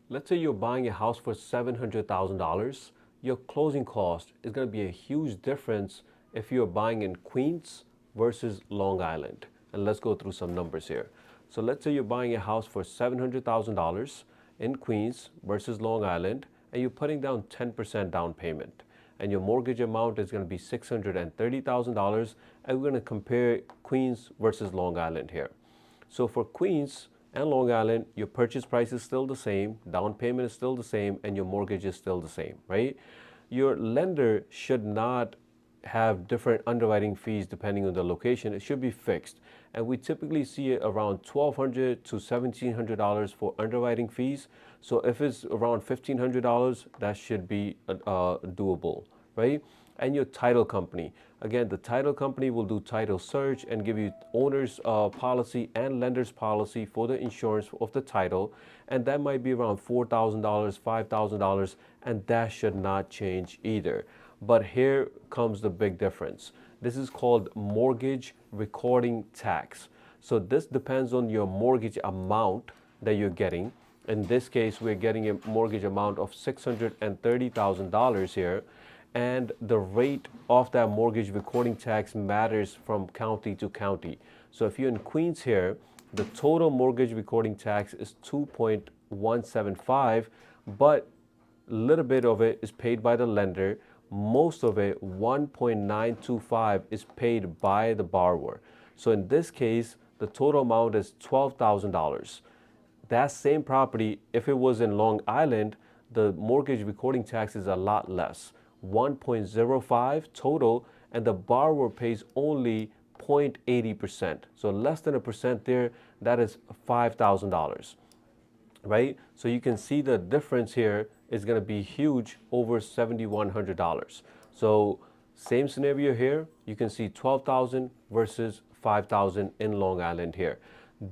Let's say you're buying a house for $700,000. Your closing cost is going to be a huge difference if you're buying in Queens versus Long Island. And let's go through some numbers here. So let's say you're buying a house for $700,000 in Queens versus Long Island, and you're putting down 10% down payment. And your mortgage amount is going to be $630,000. And we're going to compare Queens versus Long Island here. So for Queens and Long Island, your purchase price is still the same, down payment is still the same, and your mortgage is still the same, right? Your lender should not have different underwriting fees depending on the location. It should be fixed. And we typically see it around $1,200 to $1,700 for underwriting fees. So if it's around $1,500, that should be doable, right? And your title company. Again, the title company will do title search and give you owner's policy and lender's policy for the insurance of the title. And that might be around $4,000, $5,000, and that should not change either. But here comes the big difference. This is called mortgage recording tax. So this depends on your mortgage amount that you're getting. In this case, we're getting a mortgage amount of $630,000 here. And the rate of that mortgage recording tax matters from county to county. So if you're in Queens here, the total mortgage recording tax is 2.175, but a little bit of it is paid by the lender. Most of it, 1.925, is paid by the borrower. So in this case, the total amount is $12,000. That same property, if it was in Long Island, the mortgage recording tax is a lot less, 1.05 total, and the borrower pays only 0.80%. So less than a percent there, that is $5,000, right? So you can see the difference here is going to be huge, over $7,100. So same scenario here, you can see 12,000 versus 5,000 in Long Island here.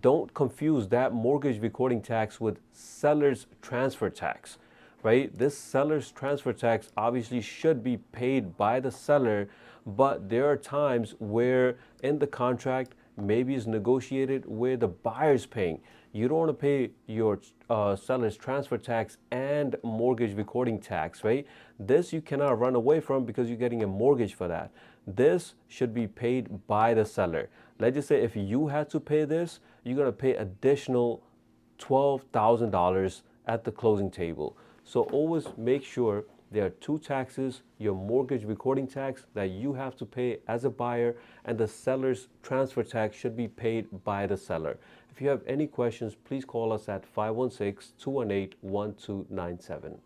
Don't confuse that mortgage recording tax with seller's transfer tax, right? This seller's transfer tax obviously should be paid by the seller, but there are times where in the contract maybe it's negotiated where the buyer's paying. You don't want to pay your seller's transfer tax and mortgage recording tax, right? This you cannot run away from because you're getting a mortgage for that. This should be paid by the seller. Let's just say if you had to pay this, you're going to pay additional $12,000 at the closing table. So always make sure there are two taxes: your mortgage recording tax that you have to pay as a buyer, and the seller's transfer tax should be paid by the seller. If you have any questions, please call us at 516-218-1297.